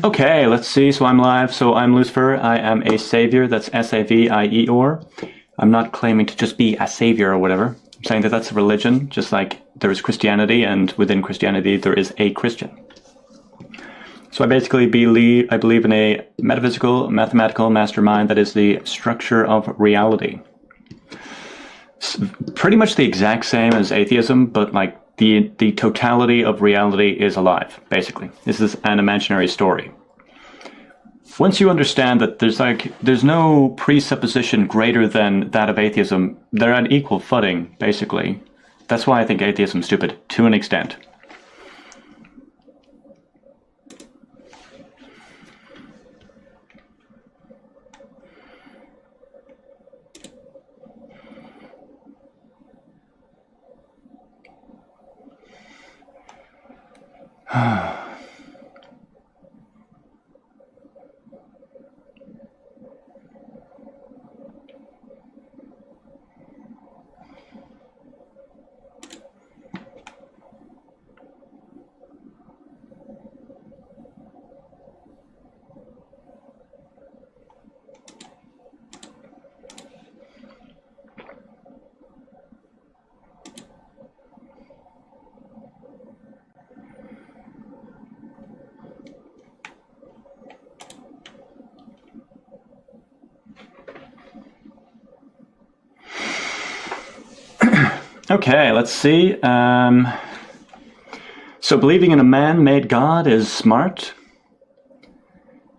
Okay, let's see. So I'm live. So I'm Lucifer. I am a savior. That's S-A-V-I-E-R. I'm not claiming to just be a savior or whatever. I'm saying that that's a religion, just like there is Christianity, and within Christianity there is a Christian. So I basically believe in a metaphysical, mathematical mastermind that is the structure of reality. It's pretty much the exact same as atheism, but like the totality of reality is alive, basically. This is an imaginary story. Once you understand that there's no presupposition greater than that of atheism, they're at equal footing, basically. That's why I think atheism is stupid, to an extent. Okay, let's see. So believing in a man-made God is smart?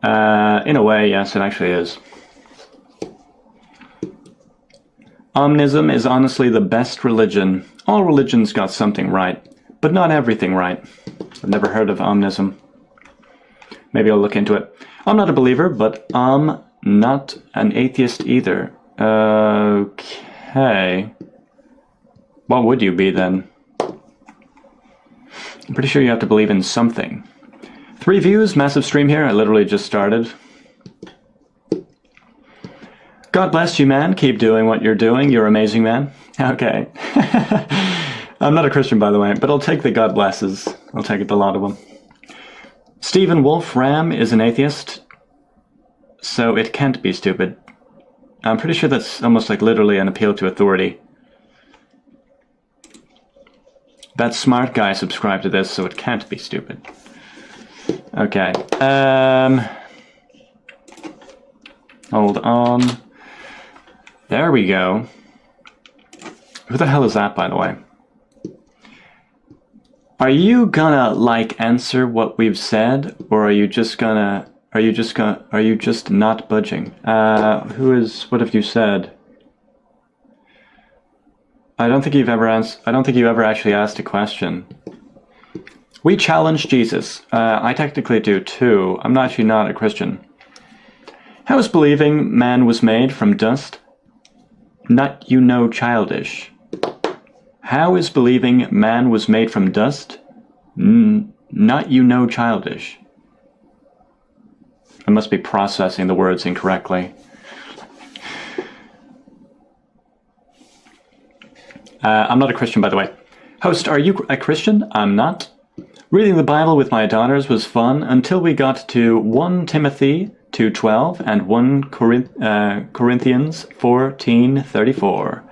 In a way, yes, it actually is. Omnism is honestly the best religion. All religions got something right, but not everything right. I've never heard of omnism. Maybe I'll look into it. I'm not a believer, but I'm not an atheist either. Okay. What would you be then? I'm pretty sure you have to believe in something. 3 views, massive stream here. I literally just started. God bless you, man. Keep doing what you're doing. You're amazing, man. Okay. I'm not a Christian, by the way, but I'll take the God blesses. I'll take it, a lot of them. Stephen Wolfram is an atheist, so it can't be stupid. I'm pretty sure that's almost like literally an appeal to authority. That smart guy subscribed to this, so it can't be stupid. Okay. Hold on. There we go. Who the hell is that, by the way? Are you gonna, like, answer what we've said, or are you just not budging? What have you said? I don't think you've ever actually asked a question. We challenge Jesus. I technically do too. I'm actually not a Christian. How is believing man was made from dust? Not childish. How is believing man was made from dust? Not childish. I must be processing the words incorrectly. I'm not a Christian, by the way. Host, are you a Christian? I'm not. Reading the Bible with my daughters was fun until we got to 1 Timothy 2:12 and 1 Corinthians 14:34.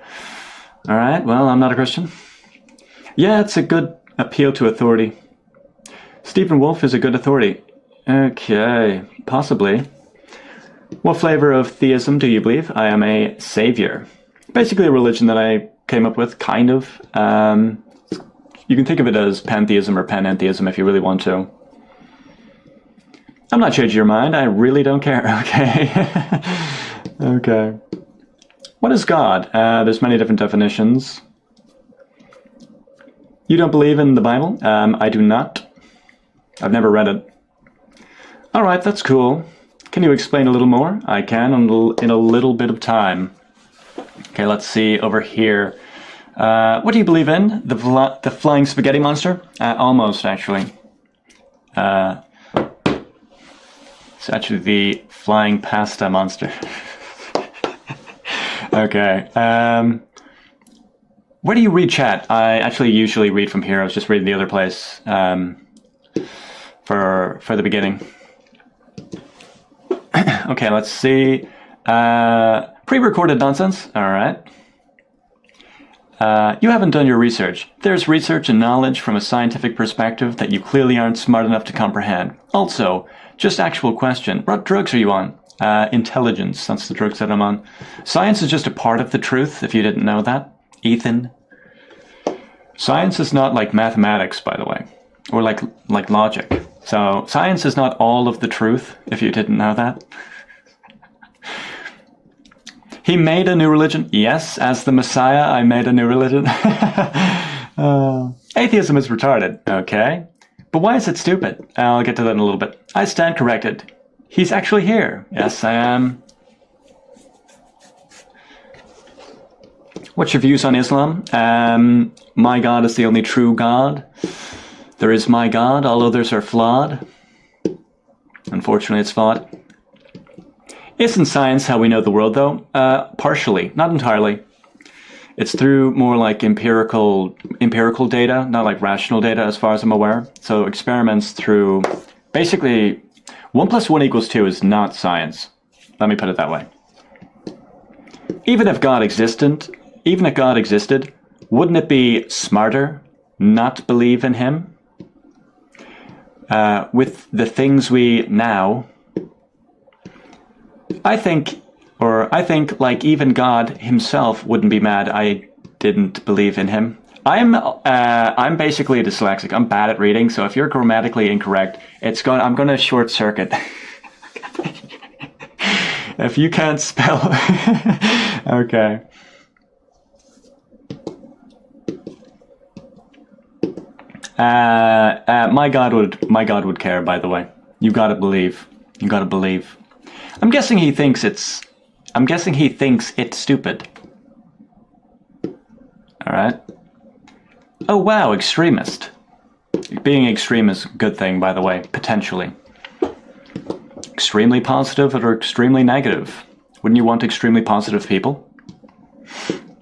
All right, well, I'm not a Christian. Yeah, it's a good appeal to authority. Stephen Wolf is a good authority. Okay, possibly. What flavor of theism do you believe? I am a savior. Basically a religion that I came up with, kind of. You can think of it as pantheism or panentheism if you really want to. I'm not changing your mind. I really don't care. Okay. Okay. What is God? There's many different definitions. You don't believe in the Bible? I do not. I've never read it. All right, that's cool. Can you explain a little more? I can in a little bit of time. Okay, let's see over here. What do you believe in? The flying spaghetti monster? Almost, actually. It's actually the flying pasta monster. Okay. Where do you read chat? I actually usually read from here. I was just reading the other place for the beginning. Okay, let's see. Pre-recorded nonsense. All right. You haven't done your research. There's research and knowledge from a scientific perspective that you clearly aren't smart enough to comprehend. Also, just actual question. What drugs are you on? Intelligence. That's the drugs that I'm on. Science is just a part of the truth, if you didn't know that. Ethan. Science is not like mathematics, by the way. Or like logic. So, science is not all of the truth, if you didn't know that. He made a new religion. Yes, as the Messiah, I made a new religion. Atheism is retarded. Okay. But why is it stupid? I'll get to that in a little bit. I stand corrected. He's actually here. Yes, I am. What's your views on Islam? My God is the only true God. There is my God. All others are flawed. Unfortunately, it's flawed. Isn't science how we know the world, though? Partially, not entirely. It's through more like empirical data, not like rational data, as far as I'm aware. So experiments through, basically, 1 + 1 = 2 is not science. Let me put it that way. Even if God existed, wouldn't it be smarter not believe in him? With the things we now. I think like even God himself wouldn't be mad I didn't believe in him. I'm basically dyslexic. I'm bad at reading, so if you're grammatically incorrect, I'm going to short circuit. If you can't spell, okay. My God would care. By the way, you gotta believe. You gotta believe. I'm guessing he thinks it's stupid. All right. Oh wow, extremist. Being extreme is a good thing, by the way, potentially. Extremely positive or extremely negative? Wouldn't you want extremely positive people?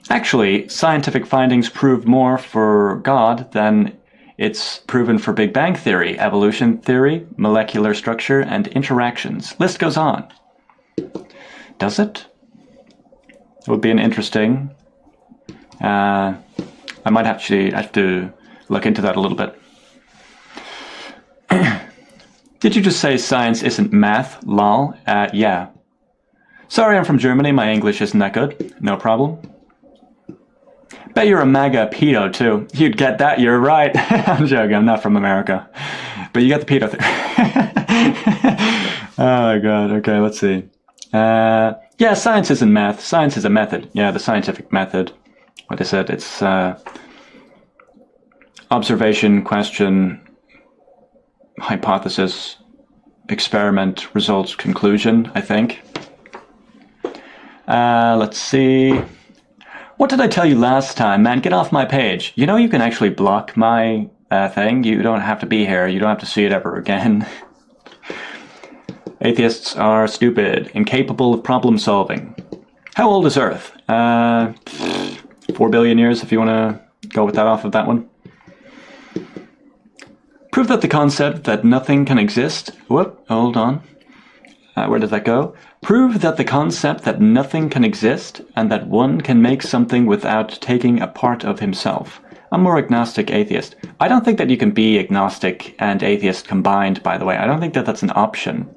Actually, scientific findings prove more for God than it's proven for Big Bang Theory, evolution theory, molecular structure, and interactions. List goes on. Does it? It would be an interesting... I might actually have to look into that a little bit. Did you just say science isn't math? Lol. Yeah. Sorry, I'm from Germany. My English isn't that good. No problem. Bet you're a MAGA pedo, too. You'd get that. You're right. I'm joking. I'm not from America. But you got the pedo thing. Oh, my God. Okay, let's see. Yeah, science isn't math. Science is a method. Yeah, the scientific method. What is it? It's observation, question, hypothesis, experiment, results, conclusion, I think. Let's see. What did I tell you last time? Man, get off my page. You know you can actually block my thing. You don't have to be here. You don't have to see it ever again. Atheists are stupid, incapable of problem solving. How old is Earth? 4 billion years, if you want to go with that off of that one. Prove that the concept that nothing can exist... Whoop, hold on. Where did that go? Prove that the concept that nothing can exist and that one can make something without taking a part of himself. I'm more agnostic atheist. I don't think that you can be agnostic and atheist combined, by the way. I don't think that that's an option.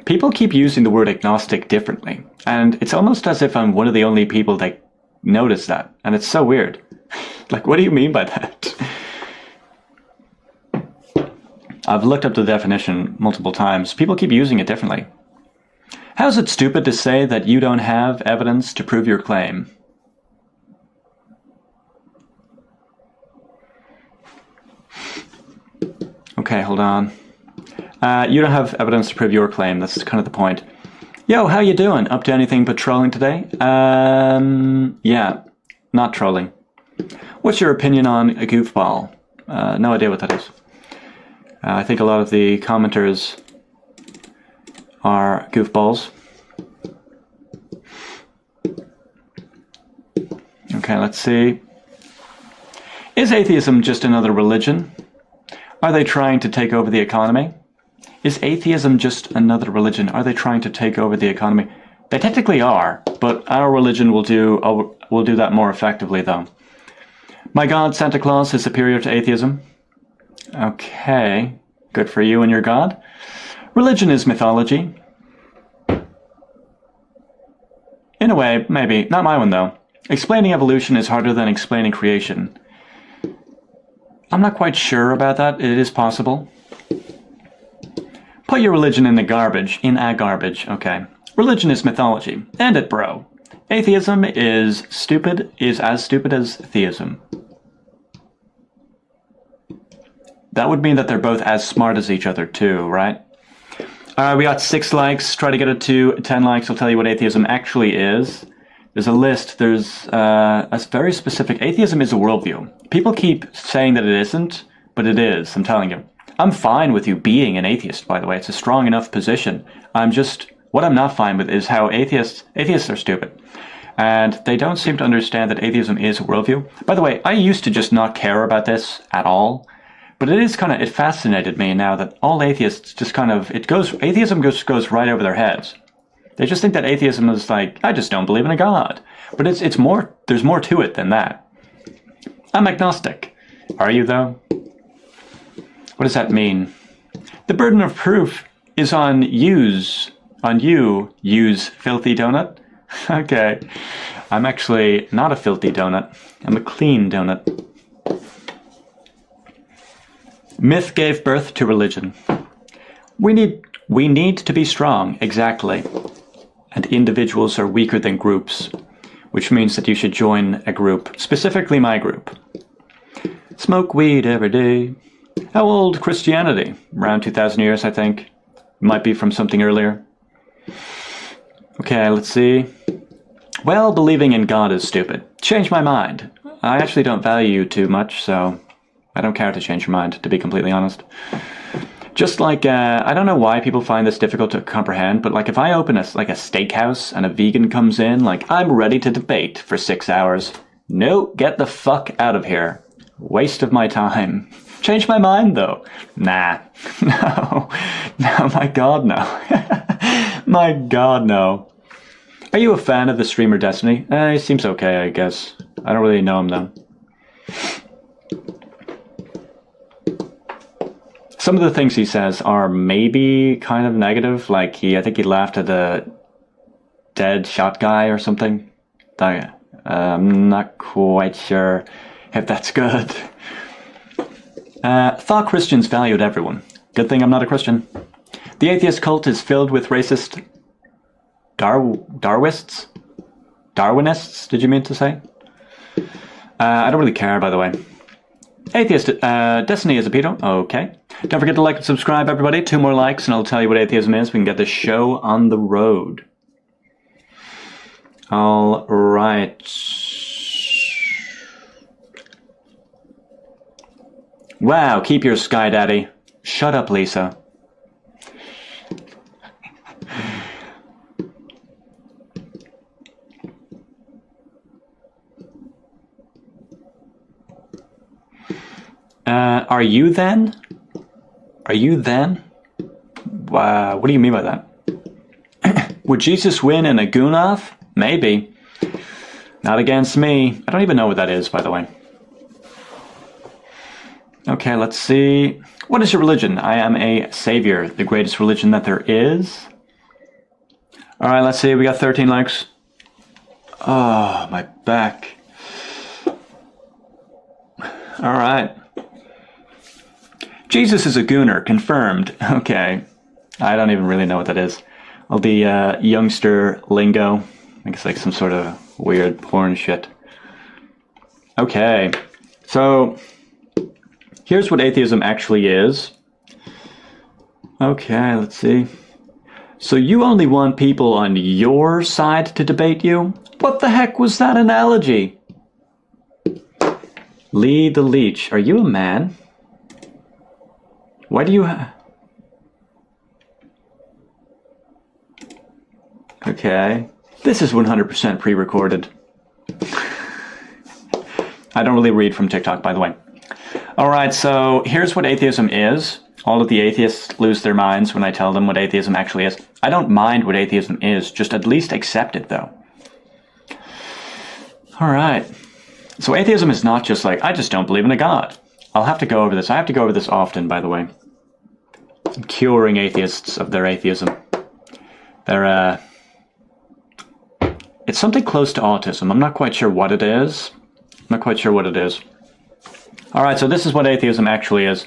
People keep using the word agnostic differently, and it's almost as if I'm one of the only people that notice that, and it's so weird. Like, what do you mean by that? I've looked up the definition multiple times. People keep using it differently. How is it stupid to say that you don't have evidence to prove your claim? Okay, hold on. You don't have evidence to prove your claim. That's kind of the point. Yo, how you doing? Up to anything but trolling today? Yeah, not trolling. What's your opinion on a goofball? No idea what that is. I think a lot of the commenters are goofballs. Okay, let's see. Is atheism just another religion? Are they trying to take over the economy? Is atheism just another religion? Are they trying to take over the economy? They technically are, but our religion will do that more effectively, though. My god, Santa Claus, is superior to atheism. Okay, good for you and your god. Religion is mythology. In a way, maybe. Not my one, though. Explaining evolution is harder than explaining creation. I'm not quite sure about that. It is possible. Put your religion in the garbage. In a garbage. Okay. Religion is mythology. End it, bro. Atheism is as stupid as theism. That would mean that they're both as smart as each other, too, right? We got 6 likes. Try to get it to 10 likes. I'll tell you what atheism actually is. There's a list. There's a very specific... Atheism is a worldview. People keep saying that it isn't, but it is. I'm telling you. I'm fine with you being an atheist, by the way. It's a strong enough position. What I'm not fine with is how atheists are stupid. And they don't seem to understand that atheism is a worldview. By the way, I used to just not care about this at all. But it fascinated me now that all atheists just atheism goes right over their heads. They just think that atheism is like, I just don't believe in a god. But it's more, there's more to it than that. I'm agnostic. Are you, though? What does that mean? The burden of proof is on you, use filthy donut. Okay. I'm actually not a filthy donut. I'm a clean donut. Myth gave birth to religion. We need to be strong, exactly. And individuals are weaker than groups, which means that you should join a group, specifically my group. Smoke weed every day. How old Christianity? Around 2,000 years, I think. Might be from something earlier. Okay, let's see. Well, believing in God is stupid. Change my mind. I actually don't value you too much, so I don't care to change your mind, to be completely honest. Just like, I don't know why people find this difficult to comprehend, but like if I open a steakhouse and a vegan comes in, like, I'm ready to debate for 6 hours. No, get the fuck out of here. Waste of my time. Change my mind, though. Nah. No, my god, no. My god, no. Are you a fan of the streamer Destiny? He seems okay, I guess. I don't really know him, though. Some of the things he says are maybe kind of negative. Like, I think he laughed at a dead shot guy or something. I'm not quite sure if that's good. Thought Christians valued everyone. Good thing I'm not a Christian. The atheist cult is filled with racist Darwinists? Did you mean to say? I don't really care, by the way. Atheist, Destiny is a pedo. Okay. Don't forget to like and subscribe, everybody. 2 more likes and I'll tell you what atheism is. We can get this show on the road. All right. Wow, keep your sky daddy. Shut up, Lisa. Are you then? Are you then? What do you mean by that? Would Jesus win in a Goonoff? Maybe. Not against me. I don't even know what that is, by the way. Okay, let's see. What is your religion? I am a savior, the greatest religion that there is. All right, let's see. We got 13 likes. Oh, my back. All right. Jesus is a gooner, confirmed. Okay. I don't even really know what that is. I'll be youngster lingo. I think it's like some sort of weird porn shit. Okay. So, here's what atheism actually is. Okay, let's see. So you only want people on your side to debate you? What the heck was that analogy? Lee the Leech. Are you a man? Why do you Okay. This is 100% pre-recorded. I don't really read from TikTok, by the way. Alright, so here's what atheism is. all of the atheists lose their minds when I tell them what atheism actually is. I don't mind what atheism is, just at least accept it, though. All right. So atheism is not just like, I just don't believe in a God. I'll have to go over this. I have to go over this often, by the way. I'm curing atheists of their atheism. It's something close to autism. I'm not quite sure what it is. All right, so this is what atheism actually is.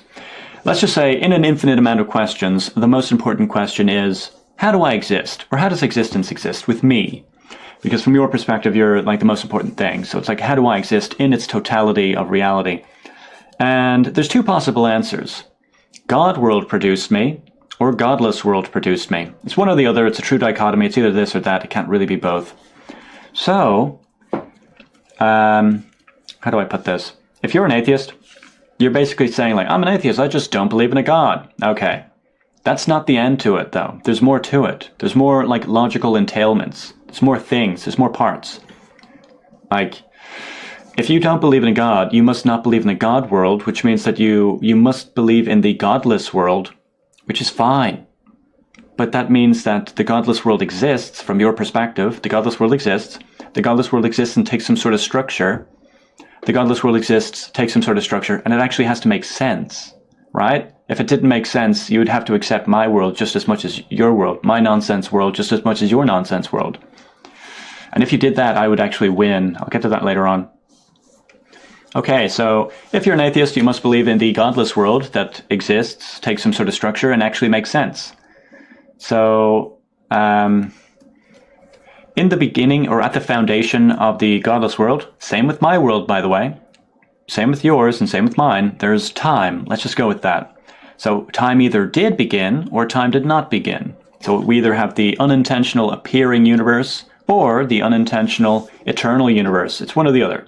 Let's just say, in an infinite amount of questions, the most important question is, how do I exist? Or how does existence exist with me? Because from your perspective, you're like the most important thing. So it's like, how do I exist in its totality of reality? And there's two possible answers. God world produced me, or godless world produced me. It's one or the other. It's a true dichotomy. It's either this or that. It can't really be both. So, how do I put this? If you're an atheist, you're basically saying, like, I'm an atheist, I just don't believe in a God. Okay. That's not the end to it, though. There's more to it. There's more, like, logical entailments. There's more things. There's more parts. Like, if you don't believe in a God, you must not believe in a God world, which means that you must believe in the godless world, which is fine. But that means that the godless world exists, from your perspective. The godless world exists. The godless world exists and takes some sort of structure. The godless world exists, takes some sort of structure, and it actually has to make sense, right? If it didn't make sense, you would have to accept my world just as much as your world, my nonsense world just as much as your nonsense world. And if you did that, I would actually win. I'll get to that later on. Okay, so if you're an atheist, you must believe in the godless world that exists, takes some sort of structure, and actually makes sense. So, in the beginning, or at the foundation of the godless world, same with my world, by the way, same with yours and same with mine, there's time. Let's just go with that. So time either did begin or time did not begin. So we either have the unintentional appearing universe or the unintentional eternal universe. It's one or the other.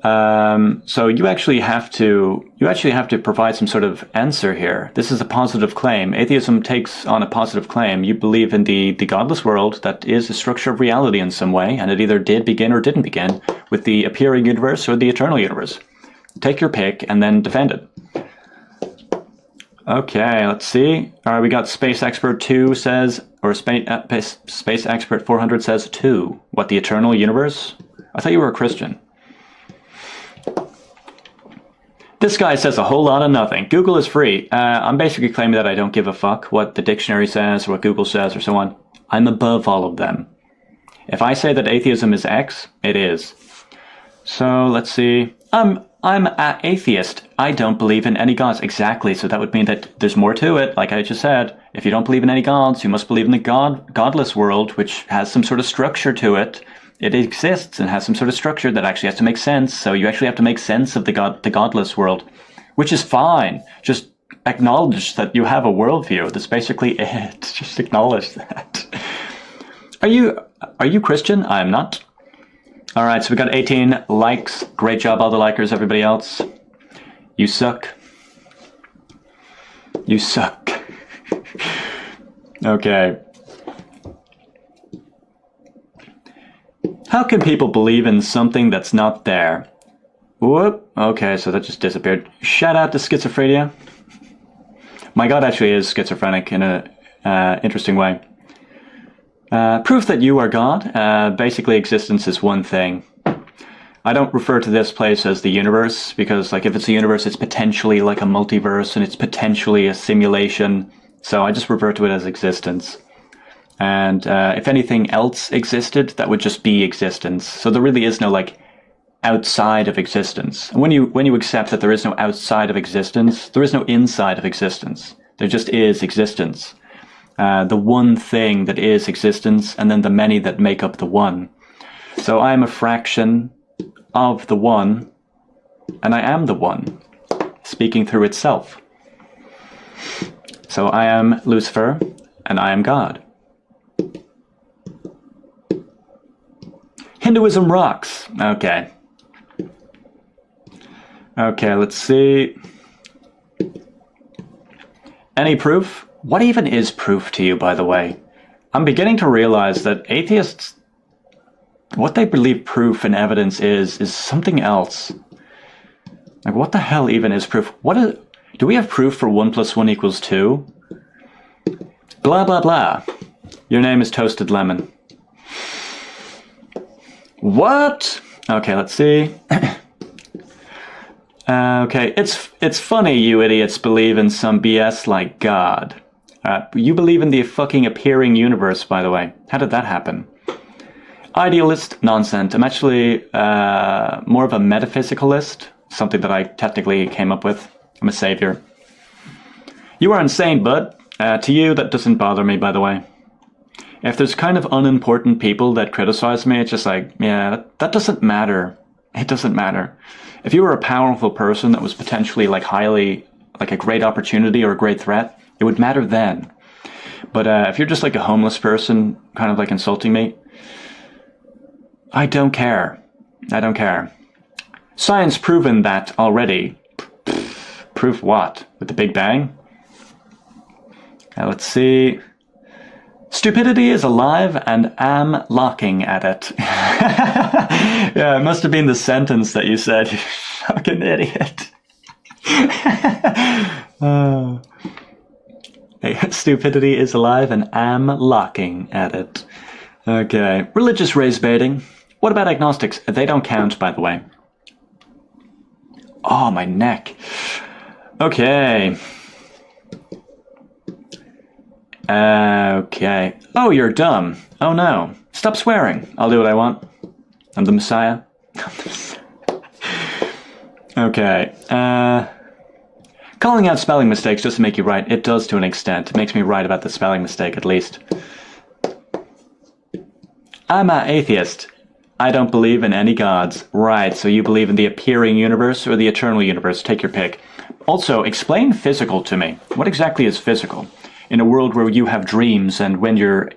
So you actually have to provide some sort of answer here. This is a positive claim. Atheism takes on a positive claim. You believe in the godless world that is a structure of reality in some way, and it either did begin or didn't begin with the appearing universe or the eternal universe. Take your pick and then defend it. Okay, let's see. All right, we got Space Expert 2 says, or Space Expert 400 says 2. What, the eternal universe? I thought you were a Christian. This guy says a whole lot of nothing. Google is free. I'm basically claiming that I don't give a fuck what the dictionary says or what Google says or so on. I'm above all of them. If I say that atheism is X, it is. So let's see. I'm an atheist. I don't believe in any gods. Exactly. So that would mean that there's more to it. Like I just said, if you don't believe in any gods, you must believe in the godless world, which has some sort of structure to it. It exists and has some sort of structure that actually has to make sense. So you actually have to make sense of the godless world, which is fine. Just acknowledge that you have a worldview. That's basically it. Just acknowledge that. Are you Christian? I'm not. All right, so we got 18 likes. Great job, all the likers, everybody else. You suck. You suck. Okay. How can people believe in something that's not there? Whoop. Okay, so that just disappeared. Shout out to schizophrenia. My God actually is schizophrenic in a interesting way. Proof that you are God. Basically, existence is one thing. I don't refer to this place as the universe, because like if it's a universe, it's potentially like a multiverse, and it's potentially a simulation. So I just refer to it as existence. And if anything else existed, that would just be existence. So there really is no like outside of existence. And when you accept that there is no outside of existence, there is no inside of existence. There just is existence. The one thing that is existence, and then the many that make up the one. So I am a fraction of the one, and I am the one, speaking through itself. So I am Lucifer, and I am God. Hinduism rocks. Okay. Okay, let's see. Any proof? What even is proof to you, by the way? I'm beginning to realize that atheists, what they believe proof and evidence is something else. Like, what the hell even is proof? Do we have proof for 1 + 1 = 2? Blah, blah, blah. Your name is Toasted Lemon. What? Okay, let's see. Okay, it's funny you idiots believe in some BS like God. You believe in the fucking appearing universe, by the way. How did that happen? Idealist nonsense. I'm actually more of a metaphysicalist, something that I technically came up with. I'm a savior. You are insane, bud. To you, that doesn't bother me, by the way. If there's kind of unimportant people that criticize me, it's just like, yeah, that doesn't matter. It doesn't matter. If you were a powerful person that was potentially like highly, like a great opportunity or a great threat, it would matter then. But if you're just like a homeless person, kind of like insulting me, I don't care. I don't care. Science proven that already. Proof what? With the Big Bang? Let's see. Stupidity is alive and am locking at it. Yeah, it must have been the sentence that you said, you fucking idiot. Hey, stupidity is alive and am locking at it. Okay. Religious race baiting. What about agnostics? They don't count, by the way. Oh, my neck. Okay. Okay. Oh, you're dumb. Oh, no. Stop swearing. I'll do what I want. I'm the Messiah. Okay. Calling out spelling mistakes just to make you right. It does to an extent. It makes me right about the spelling mistake, at least. I'm an atheist. I don't believe in any gods. Right, so you believe in the appearing universe or the eternal universe. Take your pick. Also, explain physical to me. What exactly is physical? In a world where you have dreams, and when you're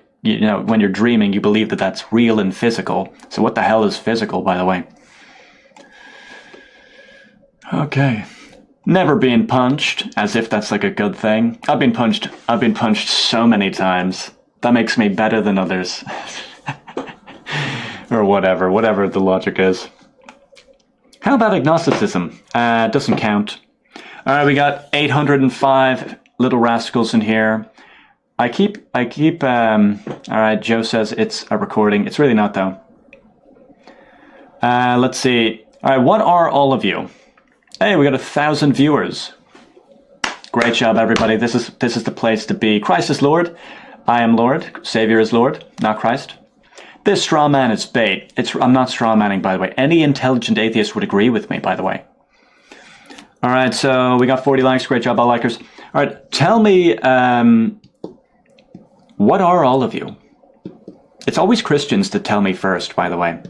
dreaming, you believe that that's real and physical. So what the hell is physical, by the way? Okay. Never been punched, as if that's like a good thing. I've been punched so many times. That makes me better than others. Or whatever the logic is. How about agnosticism? Doesn't count. Alright, we got 805 little rascals in here. I keep, alright, Joe says it's a recording. It's really not, though. Let's see. Alright, what are all of you? Hey, we got 1,000 viewers. Great job, everybody. This is the place to be. Christ is Lord. I am Lord. Savior is Lord, not Christ. This straw man is bait. I'm not straw manning, by the way. Any intelligent atheist would agree with me, by the way. Alright, so we got 40 likes. Great job, all likers. Alright, tell me, what are all of you? It's always Christians that tell me first, by the way.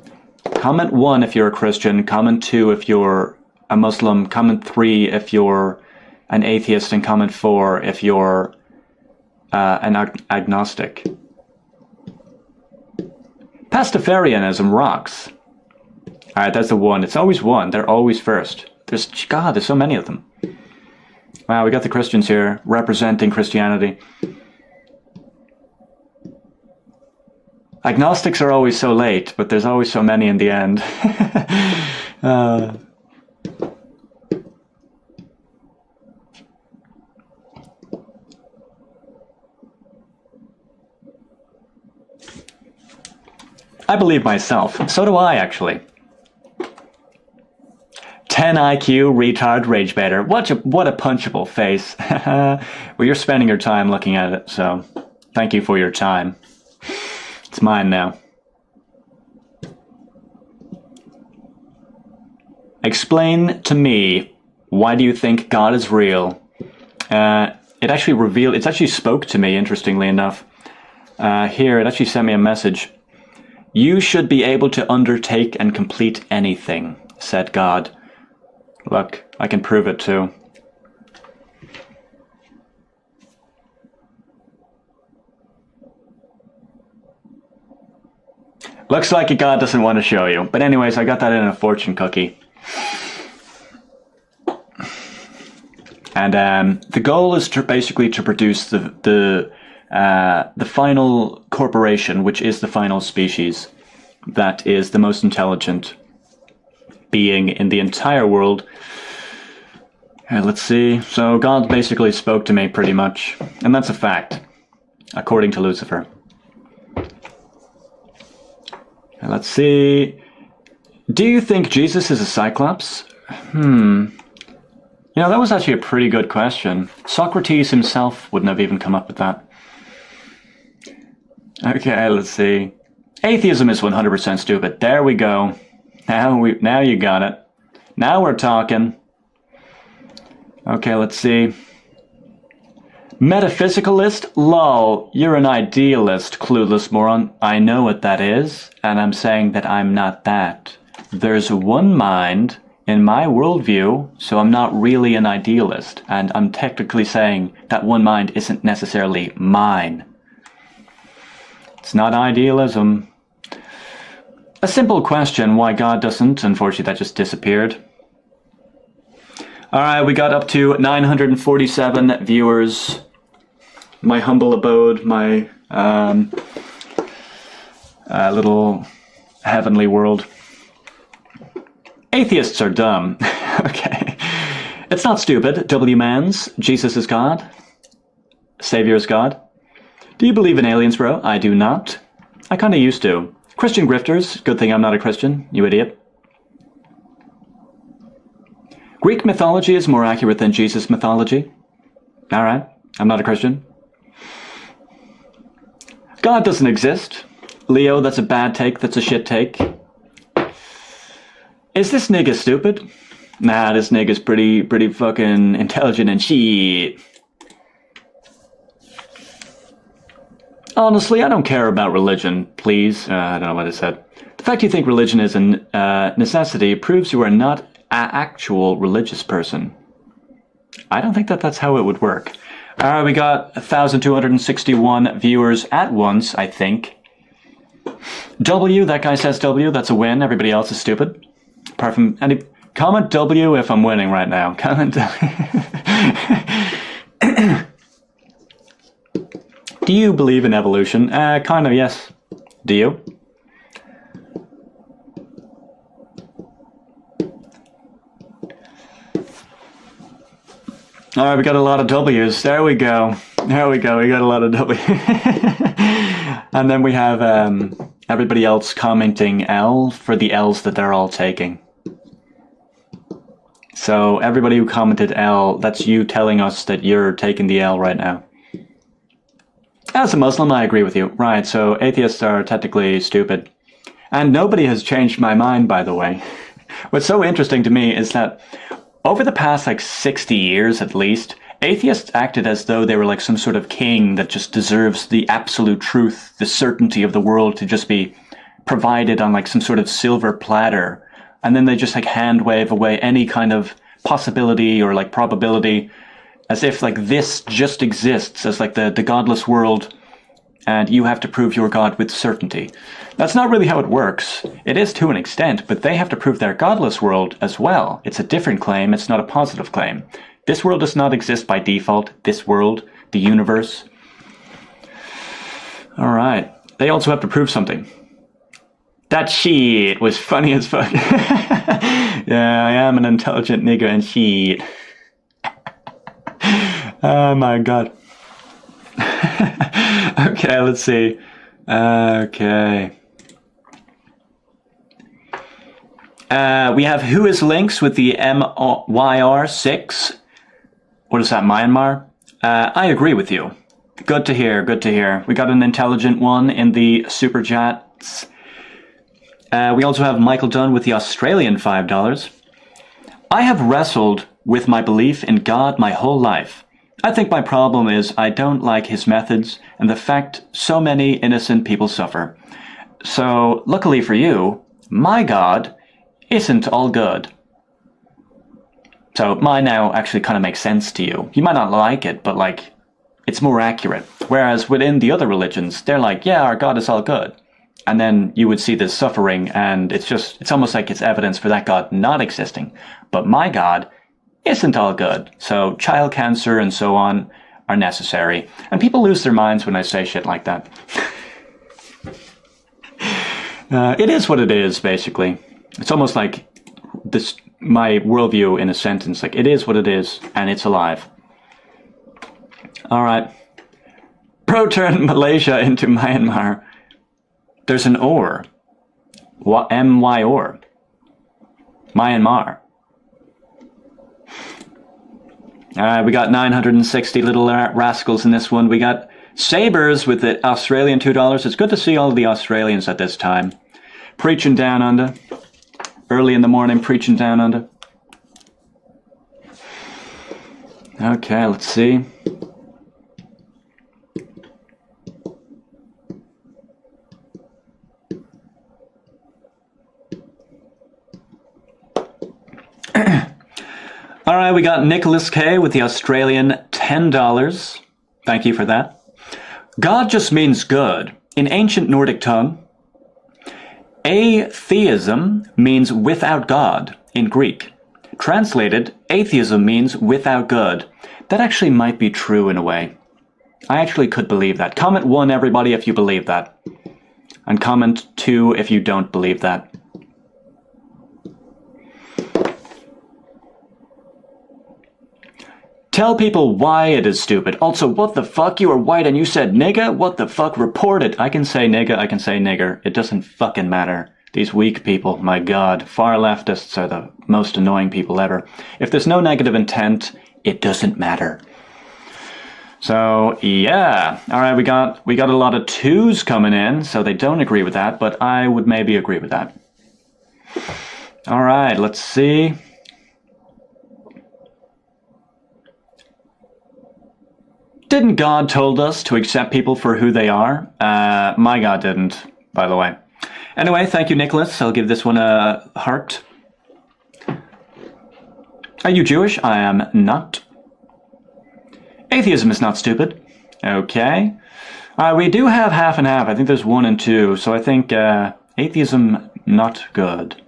Comment 1 if you're a Christian, comment 2 if you're a Muslim, comment 3 if you're an atheist, and comment 4 if you're an agnostic. Pastafarianism rocks. Alright, that's the 1. It's always 1. They're always first. There's so many of them. Wow, we got the Christians here representing Christianity. Agnostics are always so late, but there's always so many in the end. I believe myself. So do I, actually. 10 IQ, retard, rage baiter. What a punchable face. Well, you're spending your time looking at it, so thank you for your time. It's mine now. Explain to me, why do you think God is real? It actually spoke to me, interestingly enough. Here, it actually sent me a message. You should be able to undertake and complete anything, said God. Look, I can prove it too. Looks like a God doesn't want to show you. But anyways, I got that in a fortune cookie. And the goal is basically to produce the final corporation, which is the final species, that is the most intelligent being in the entire world. Okay, let's see. So God basically spoke to me pretty much. And that's a fact, according to Lucifer. Okay, let's see. Do you think Jesus is a Cyclops? You know, that was actually a pretty good question. Socrates himself wouldn't have even come up with that. Okay, let's see. Atheism is 100% stupid. There we go. Now you got it. Now we're talking. Okay, let's see. Metaphysicalist? Lol, you're an idealist, clueless moron. I know what that is, and I'm saying that I'm not that. There's one mind in my worldview, so I'm not really an idealist, and I'm technically saying that one mind isn't necessarily mine. It's not idealism. A simple question, why God doesn't. Unfortunately, that just disappeared. Alright, we got up to 947 viewers. My humble abode, my little heavenly world. Atheists are dumb. Okay. It's not stupid. W-mans. Jesus is God. Savior is God. Do you believe in aliens, bro? I do not. I kinda used to. Christian grifters. Good thing I'm not a Christian, you idiot. Greek mythology is more accurate than Jesus mythology. Alright. I'm not a Christian. God doesn't exist. Leo, that's a bad take. That's a shit take. Is this nigga stupid? Nah, this nigga's pretty fucking intelligent and shit. Honestly, I don't care about religion, please. I don't know what I said. The fact you think religion is a necessity proves you are not an actual religious person. I don't think that that's how it would work. Alright, we got 1,261 viewers at once, I think. W, that guy says W, that's a win. Everybody else is stupid. Apart from any... Comment W if I'm winning right now. Comment W. Do you believe in evolution? Kind of, yes. Do you? Alright, we got a lot of W's. There we go. There we go. We got a lot of W. And then we have everybody else commenting L for the L's that they're all taking. So everybody who commented L, that's you telling us that you're taking the L right now. As a Muslim, I agree with you. Right, so atheists are technically stupid. And nobody has changed my mind, by the way. What's so interesting to me is that over the past, 60 years at least, atheists acted as though they were like some sort of king that just deserves the absolute truth, the certainty of the world to just be provided on some sort of silver platter. And then they just hand wave away any kind of possibility or probability as if this just exists as the godless world and you have to prove your God with certainty. That's not really how it works. It is to an extent, but they have to prove their godless world as well. It's a different claim, it's not a positive claim. This world does not exist by default. This world, the universe. Alright. They also have to prove something. That shit was funny as fuck. Yeah, I am an intelligent nigga and shit. Oh my god. Okay, let's see. Okay. We have Who is Links with the MYR6. What is that, Myanmar? I agree with you. Good to hear, good to hear. We got an intelligent one in the super chats. We also have Michael Dunn with the Australian $5. I have wrestled with my belief in God my whole life. I think my problem is I don't like his methods and the fact so many innocent people suffer. So, luckily for you, my God isn't all good. So, mine now actually kind of makes sense to you. You might not like it, but it's more accurate. Whereas within the other religions, they're yeah, our God is all good. And then you would see this suffering, and it's almost like it's evidence for that God not existing. But my God isn't all good. So child cancer and so on are necessary. And people lose their minds when I say shit like that. It is what it is, basically. It's almost like this my worldview in a sentence. Like, it is what it is, and it's alive. All right. Pro turned Malaysia into Myanmar. There's an or. M-Y or. Myanmar. We got 960 little rascals in this one. We got Sabres with the Australian $2. It's good to see all the Australians at this time. Preaching down under. Early in the morning, preaching down under. Okay, let's see. All right, we got Nicholas K. with the Australian $10. Thank you for that. God just means good. In ancient Nordic tongue, atheism means without God in Greek. Translated, atheism means without good. That actually might be true in a way. I actually could believe that. Comment 1, everybody, if you believe that. And comment 2 if you don't believe that. Tell people why it is stupid. Also, what the fuck? You are white and you said nigga? What the fuck? Report it. I can say nigga, I can say nigger. It doesn't fucking matter. These weak people, my god. Far leftists are the most annoying people ever. If there's no negative intent, it doesn't matter. So, yeah. Alright, we got a lot of 2s coming in, so they don't agree with that, but I would maybe agree with that. Alright, let's see. Didn't God told us to accept people for who they are? My God didn't, by the way. Anyway, thank you, Nicholas. I'll give this one a heart. Are you Jewish? I am not. Atheism is not stupid. Okay. We do have half and half. I think there's 1 and 2. So I think atheism, not good.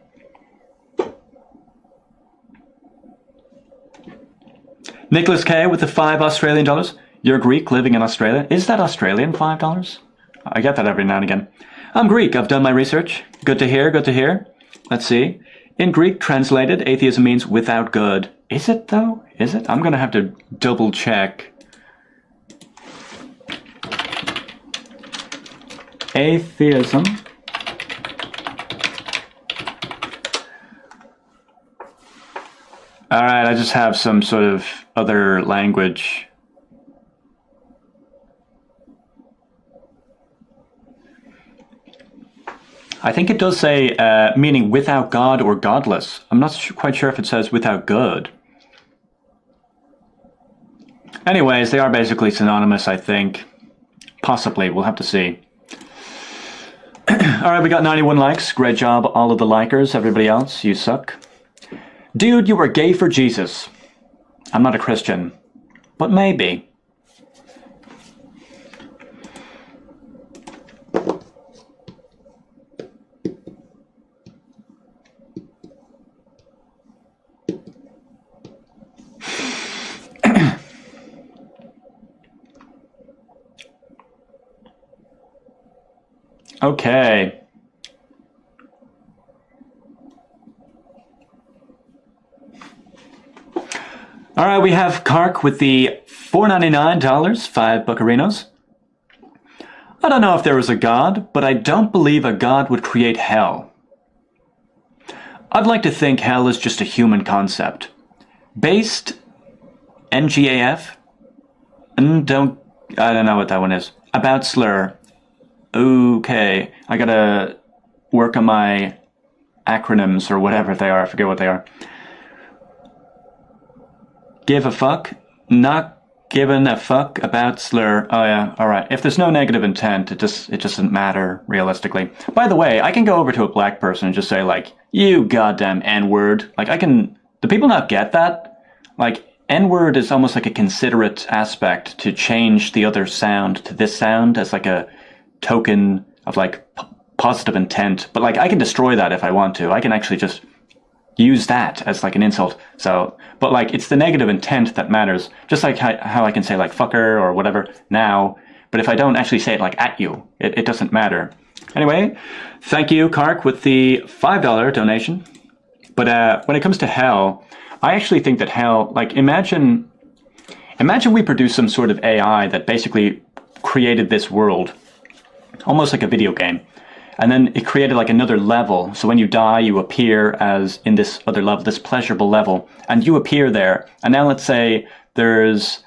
Nicholas K. with the $5 Australian dollars. You're Greek living in Australia. Is that Australian $5? I get that every now and again. I'm Greek. I've done my research. Good to hear. Good to hear. Let's see. In Greek translated, atheism means without good. Is it though? Is it? I'm going to have to double check. Atheism. All right. I just have some sort of other language. I think it does say meaning without God or godless. I'm not quite sure if it says without good. Anyways, they are basically synonymous, I think. Possibly, we'll have to see. Alright, we got 91 likes. Great job, all of the likers. Everybody else, you suck. Dude, you were gay for Jesus. I'm not a Christian, but maybe. Okay. All right, we have Kark with the $4.99, 5 buccarinos. I don't know if there was a God, but I don't believe a God would create hell. I'd like to think hell is just a human concept. Based, NGAF, I don't know what that one is. About slur. Okay, I gotta work on my acronyms or whatever they are. I forget what they are. Give a fuck, not giving a fuck about slur. Oh yeah, all right. If there's no negative intent, it doesn't matter realistically. By the way, I can go over to a black person and just say like, "You goddamn N-word." Like do people not get that? Like N-word is almost like a considerate aspect to change the other sound to this sound as like a token of like positive intent, but like I can destroy that if I want to. I can actually just use that as like an insult. So, but like it's the negative intent that matters. Just like how I can say like fucker or whatever now, but if I don't actually say it like at you, it doesn't matter. Anyway, thank you, Kark, with the $5 donation. But when it comes to hell, I actually think that hell, like imagine we produce some sort of AI that basically created this world, almost like a video game. And then it created like another level. So when you die, you appear as in this other level, this pleasurable level, and you appear there. And now let's say there's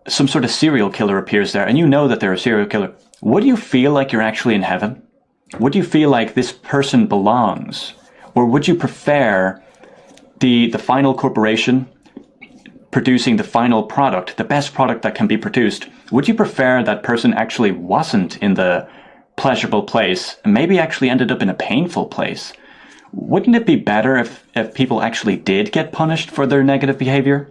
some sort of serial killer appears there, and you know that they're a serial killer. Would you feel like you're actually in heaven? Would you feel like this person belongs? Or would you prefer the final corporation producing the final product, the best product that can be produced? Would you prefer that person actually wasn't in the pleasurable place and maybe actually ended up in a painful place? Wouldn't it be better if people actually did get punished for their negative behavior?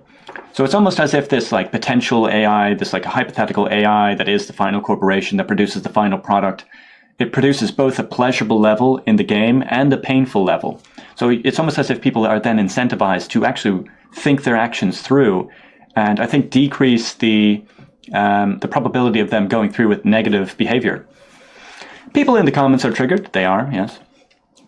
So it's almost as if this like potential AI, this like a hypothetical AI that is the final corporation that produces the final product, it produces both a pleasurable level in the game and a painful level. So it's almost as if people are then incentivized to actually think their actions through, and I think decrease the probability of them going through with negative behavior. People in the comments are triggered. They are, yes.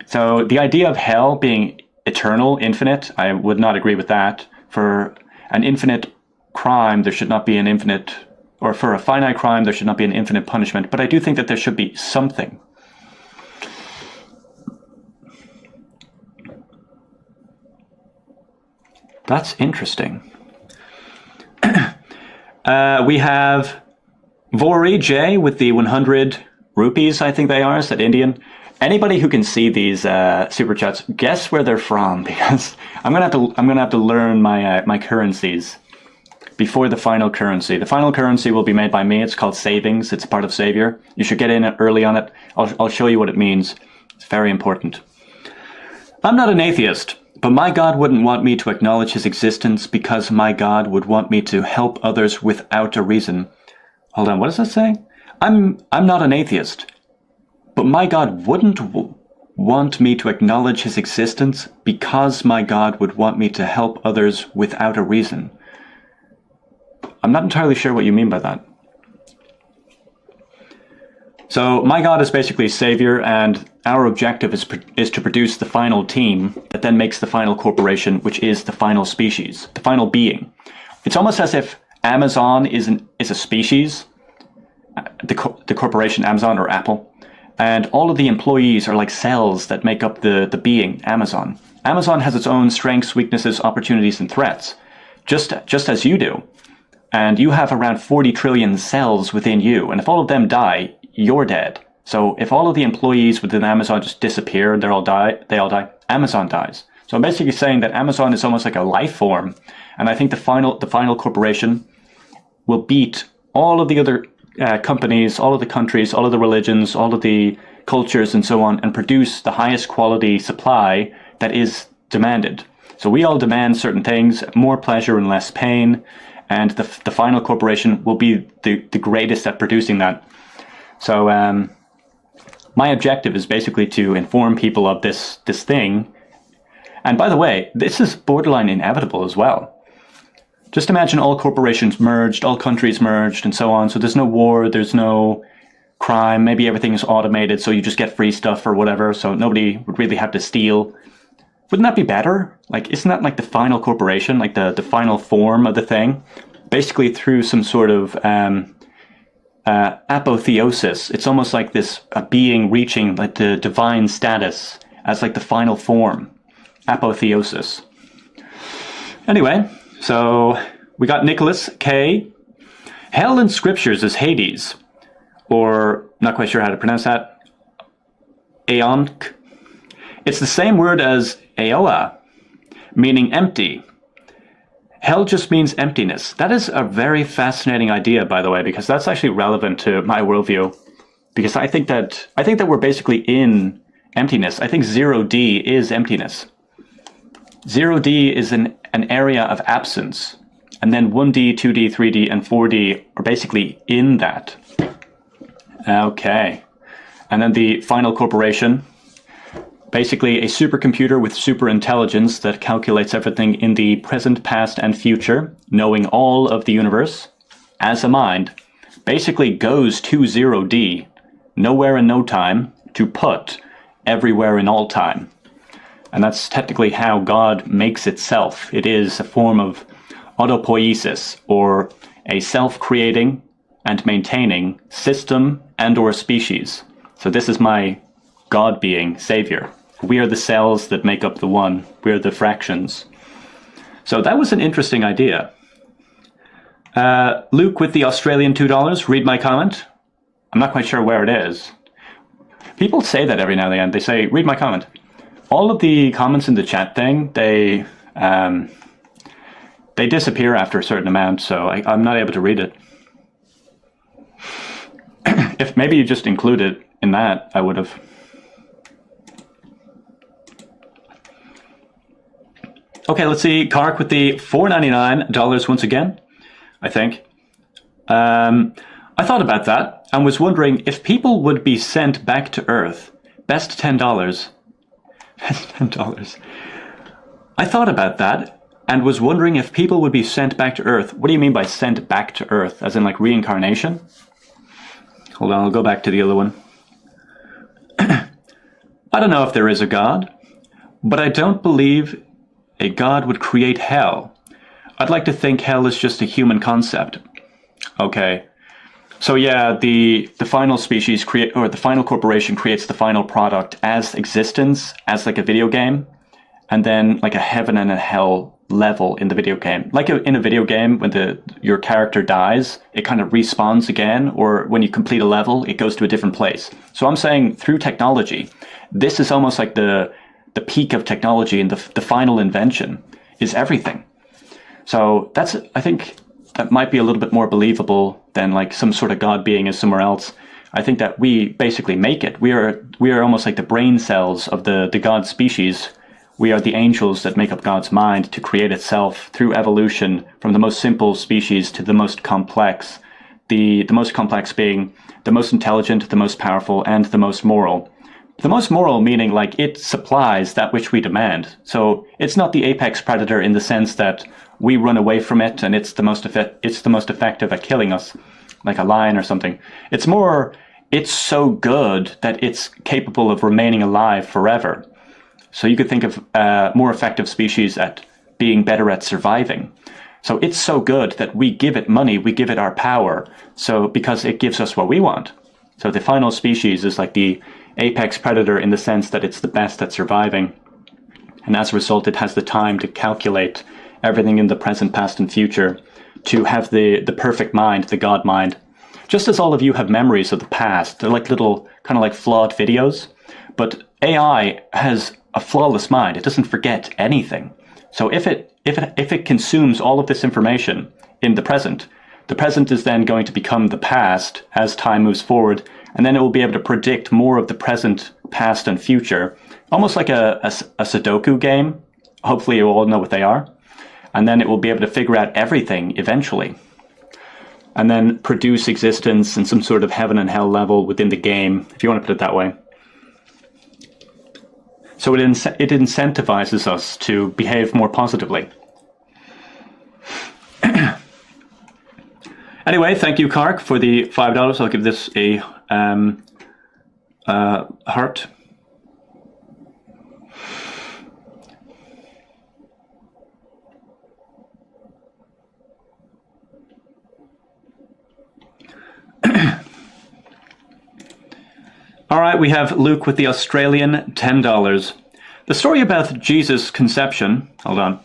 So the idea of hell being eternal, infinite, I would not agree with that. For an infinite crime, there should not be an infinite, or for a finite crime, there should not be an infinite punishment. But I do think that there should be something. That's interesting. We have Vori J with the 100 rupees, I think they are. Is that Indian? Anybody who can see these super chats, guess where they're from, because I'm gonna have to learn my currencies before the final currency. The final currency will be made by me. It's called Savings. It's part of Savior. You should get in early on it. I'll show you what it means. It's very important. I'm not an atheist, but my God wouldn't want me to acknowledge his existence because my God would want me to help others without a reason. Hold on, what does that say? I'm not an atheist, but my God wouldn't want me to acknowledge his existence because my God would want me to help others without a reason. I'm not entirely sure what you mean by that. So my God is basically Savior, and our objective is to produce the final team that then makes the final corporation, which is the final species, the final being. It's almost as if Amazon is a species, the corporation Amazon or Apple, and all of the employees are like cells that make up the being Amazon. Amazon has its own strengths, weaknesses, opportunities, and threats, just as you do. And you have around 40 trillion cells within you, and if all of them die, you're dead. So if all of the employees within Amazon just disappear and they all die, Amazon dies. So I'm basically saying that Amazon is almost like a life form, and I think the final corporation will beat all of the other companies, all of the countries, all of the religions, all of the cultures and so on, and produce the highest quality supply that is demanded. So we all demand certain things, more pleasure and less pain, and the final corporation will be the greatest at producing that. So my objective is basically to inform people of this thing. And by the way, this is borderline inevitable as well. Just imagine all corporations merged, all countries merged, and so on. So there's no war, there's no crime, maybe everything is automated, so you just get free stuff or whatever, so nobody would really have to steal. Wouldn't that be better? Like, isn't that like the final corporation, like the final form of the thing? Basically through some sort of apotheosis. It's almost like this being reaching like the divine status as like the final form. Apotheosis. Anyway, so we got Nicholas K. Hell in scriptures is Hades, or not quite sure how to pronounce that. Aonk. It's the same word as Aoa, meaning empty. Hell just means emptiness. That is a very fascinating idea, by the way, because that's actually relevant to my worldview. Because I think that we're basically in emptiness. I think 0D is emptiness. 0D is an area of absence. And then 1D, 2D, 3D, and 4D are basically in that. Okay. And then the final corporation, basically a supercomputer with super intelligence that calculates everything in the present, past, and future, knowing all of the universe, as a mind, basically goes to 0D, nowhere and no time, to put everywhere in all time. And that's technically how God makes itself. It is a form of autopoiesis, or a self-creating and maintaining system and or species. So this is my God being, Savior. We are the cells that make up the one. We are the fractions. So that was an interesting idea. Luke with the Australian $2, read my comment. I'm not quite sure where it is. People say that every now and then. They say, read my comment. All of the comments in the chat thing, they disappear after a certain amount, so I'm not able to read it. If maybe you just include it in that, I would have. Okay, let's see. Kark with the $4.99 once again, I think. I thought about that and was wondering if people would be sent back to Earth. Best $10. Best $10. I thought about that and was wondering if people would be sent back to Earth. What do you mean by sent back to Earth? As in like reincarnation? Hold on, I'll go back to the other one. I don't know if there is a God, but I don't believe a God would create hell. I'd like to think hell is just a human concept. Okay. So yeah, the final species or the final corporation creates the final product as existence, as like a video game, and then like a heaven and a hell level in the video game. Like in a video game, when your character dies, it kind of respawns again, or when you complete a level, it goes to a different place. So I'm saying through technology, this is almost like the peak of technology, and the final invention is everything. So that's, I think that might be a little bit more believable than like some sort of God being is somewhere else. I think that we basically make it. We are almost like the brain cells of the God species. We are the angels that make up God's mind to create itself through evolution from the most simple species to the most complex. The most complex being the most intelligent, the most powerful, and the most moral. The most moral meaning like it supplies that which we demand. So it's not the apex predator in the sense that we run away from it and it's the most effective at killing us, like a lion or something. It's more, it's so good that it's capable of remaining alive forever. So you could think of more effective species at being better at surviving. So it's so good that we give it money, we give it our power, so because it gives us what we want. So the final species is like the apex predator in the sense that it's the best at surviving. And as a result, it has the time to calculate everything in the present, past, and future, to have the perfect mind, the God mind. Just as all of you have memories of the past, they're like little kind of like flawed videos, but AI has a flawless mind. It doesn't forget anything. So if it consumes all of this information in the present is then going to become the past as time moves forward, and then it will be able to predict more of the present, past, and future, almost like a Sudoku game. Hopefully you all know what they are. And then it will be able to figure out everything eventually, and then produce existence in some sort of heaven and hell level within the game, if you want to put it that way. So it incentivizes us to behave more positively. Anyway, thank you, Kark, for the $5. I'll give this a heart. All right, we have Luke with the Australian $10. The story about Jesus' conception, hold on.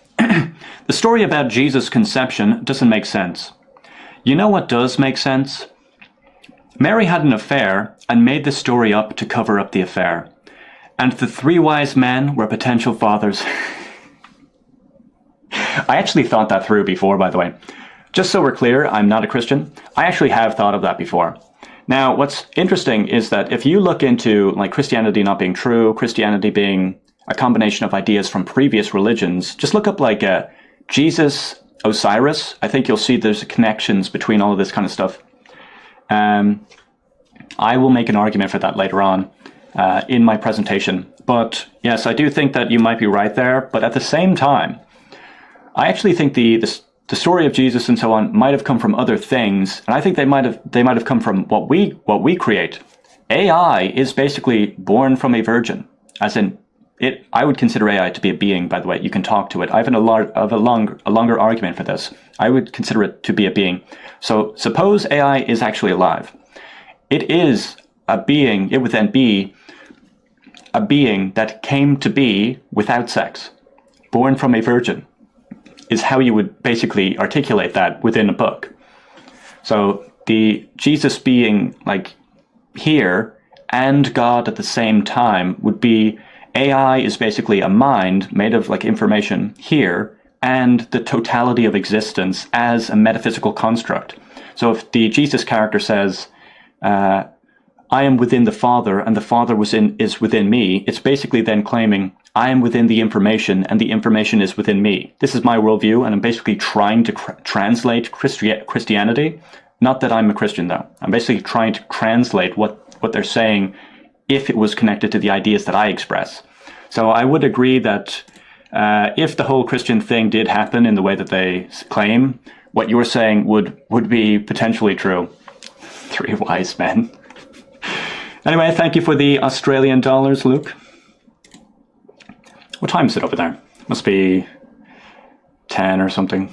The story about Jesus' conception doesn't make sense. You know what does make sense? Mary had an affair and made the story up to cover up the affair. And the three wise men were potential fathers. I actually thought that through before, by the way. Just so we're clear, I'm not a Christian. I actually have thought of that before. Now, what's interesting is that if you look into like Christianity not being true, Christianity being a combination of ideas from previous religions, just look up like Jesus, Osiris. I think you'll see there's connections between all of this kind of stuff. I will make an argument for that later on in my presentation. But yes, I do think that you might be right there. But at the same time, I actually think the story of Jesus and so on might have come from other things, and I think they might have come from what we create. AI is basically born from a virgin, as in I would consider AI to be a being, by the way. You can talk to it. I have a longer argument for this. I would consider it to be a being. So suppose AI is actually alive. It is a being. It would then be a being that came to be without sex, born from a virgin, is how you would basically articulate that within a book. So the Jesus being like here and God at the same time would be AI is basically a mind made of like information here and the totality of existence as a metaphysical construct. So if the Jesus character says, I am within the Father and the Father is within me, it's basically then claiming I am within the information and the information is within me. This is my worldview, and I'm basically trying to translate Christianity. Not that I'm a Christian, though. I'm basically trying to translate what they're saying if it was connected to the ideas that I express. So I would agree that if the whole Christian thing did happen in the way that they claim, what you're saying would be potentially true. 3 wise men. Anyway, thank you for the Australian dollars, Luke. What time is it over there? Must be 10 or something.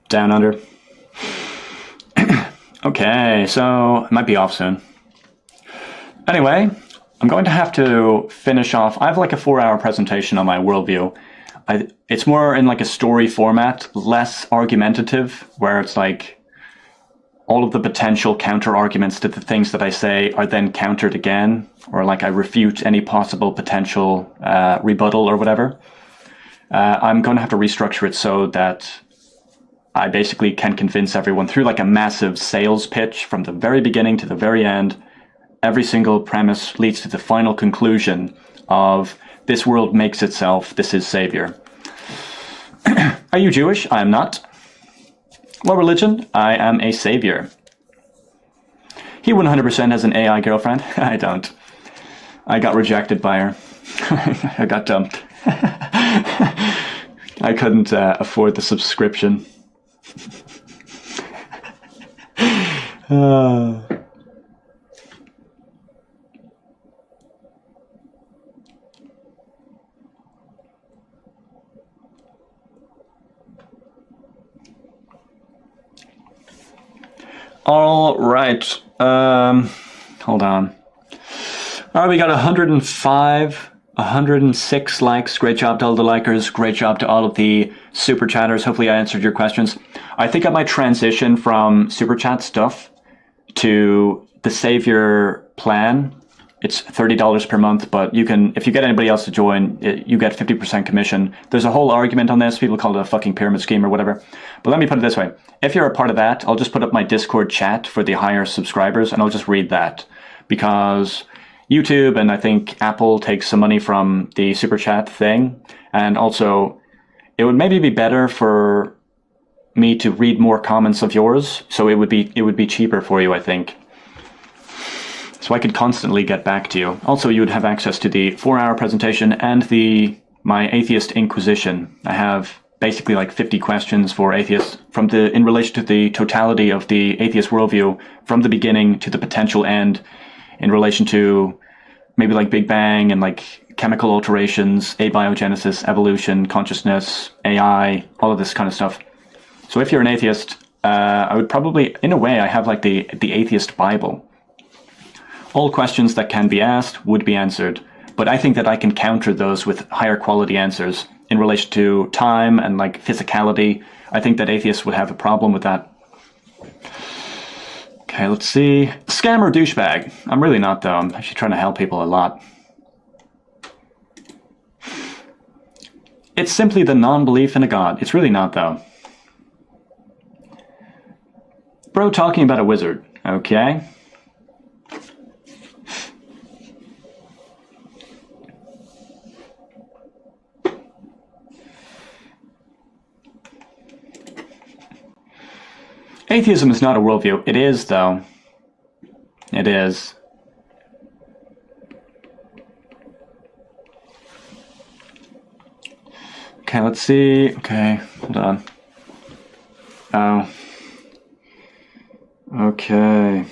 Down under. Okay, so I might be off soon. Anyway, I'm going to have to finish off. I have like a 4-hour presentation on my worldview. It's more in like a story format, less argumentative, where it's like all of the potential counter arguments to the things that I say are then countered again, or like I refute any possible potential rebuttal or whatever. I'm going to have to restructure it so that I basically can convince everyone through like a massive sales pitch from the very beginning to the very end. Every single premise leads to the final conclusion of this world makes itself, this is Savior. Are you Jewish? I am not. What religion? I am a Savior. He 100% has an AI girlfriend. I don't. I got rejected by her. I got dumped. I couldn't afford the subscription. All right. Hold on. All right, we got 105, 106 likes. Great job to all the likers. Great job to all of the super chatters. Hopefully I answered your questions. I think I might transition from super chat stuff to the Savior plan. It's $30 per month, but you can, if you get anybody else to join, you get 50% commission. There's a whole argument on this. People call it a fucking pyramid scheme or whatever. But let me put it this way. If you're a part of that, I'll just put up my Discord chat for the higher subscribers, and I'll just read that. Because YouTube and I think Apple takes some money from the super chat thing. And also, it would maybe be better for me to read more comments of yours. So it would be cheaper for you, I think. So I could constantly get back to you. Also, you would have access to the 4-hour presentation and my Atheist Inquisition. I have basically like 50 questions for atheists in relation to the totality of the atheist worldview from the beginning to the potential end in relation to maybe like Big Bang and like chemical alterations, abiogenesis, evolution, consciousness, AI, all of this kind of stuff. So if you're an atheist, I would probably, in a way, I have like the atheist Bible. All questions that can be asked would be answered, but I think that I can counter those with higher quality answers in relation to time and like physicality. I think that atheists would have a problem with that. Okay, let's see. Scam or douchebag? I'm really not, though. I'm actually trying to help people a lot. It's simply the non-belief in a god. It's really not, though. Bro talking about a wizard. Okay. Atheism is not a worldview. It is, though. It is. Okay, let's see. Okay, hold on. Oh. Okay.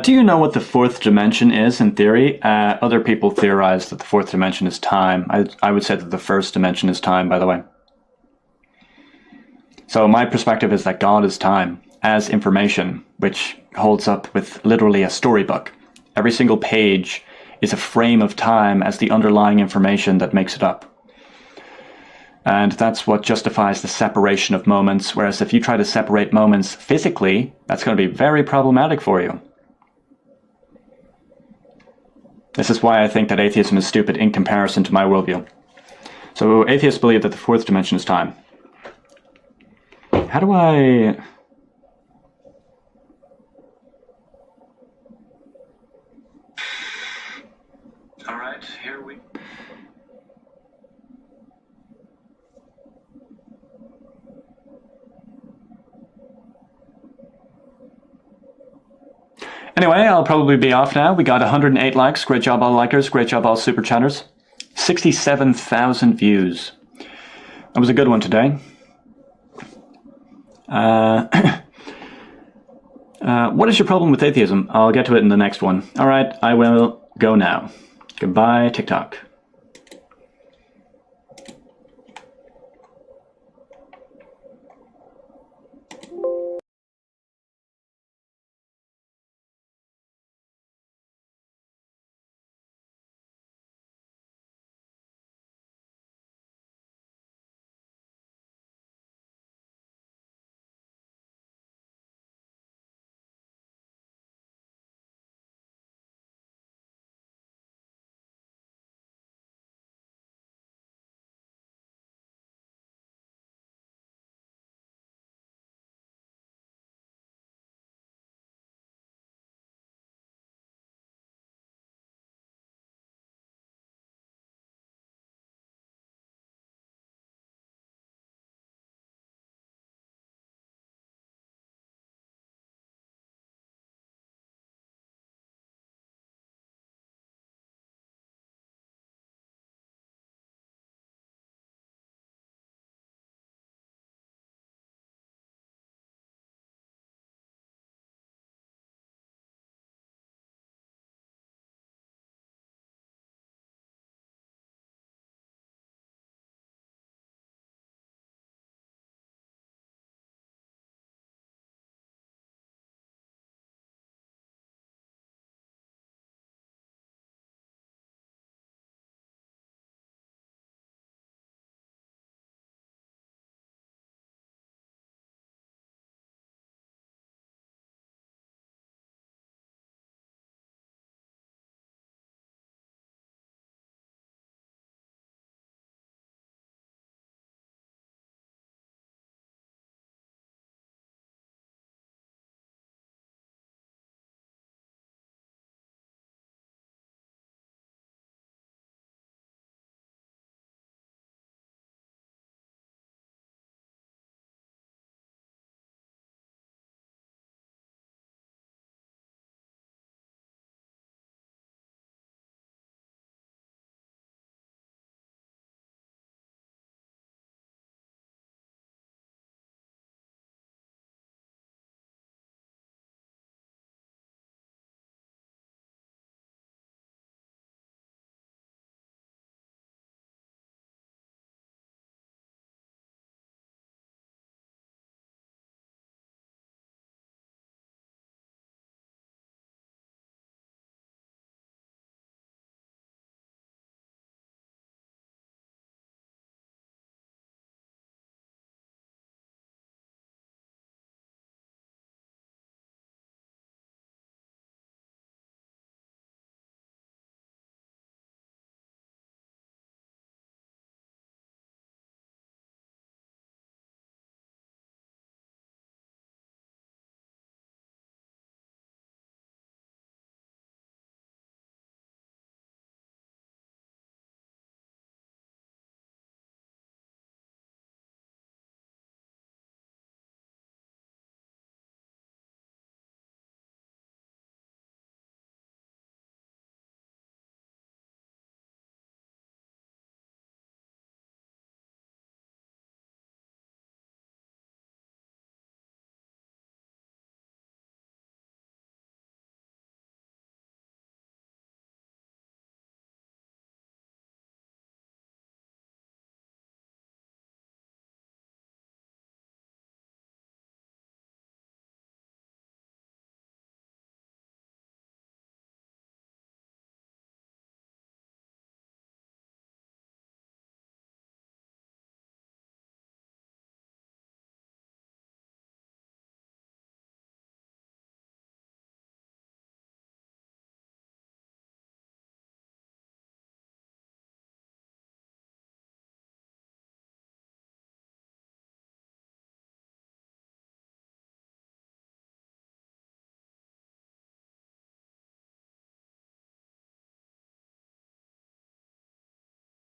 Do you know what the fourth dimension is in theory? Other people theorize that the fourth dimension is time. I would say that the first dimension is time, by the way. So my perspective is that God is time as information, which holds up with literally a storybook. Every single page is a frame of time as the underlying information that makes it up. And that's what justifies the separation of moments, whereas if you try to separate moments physically, that's going to be very problematic for you. This is why I think that atheism is stupid in comparison to my worldview. So atheists believe that the fourth dimension is time. How do I... All right, here we... Anyway, I'll probably be off now. We got 108 likes. Great job, all likers. Great job, all super chatters. 67,000 views. That was a good one today. What is your problem with atheism? I'll get to it in the next one. All right, I will go now. Goodbye, TikTok.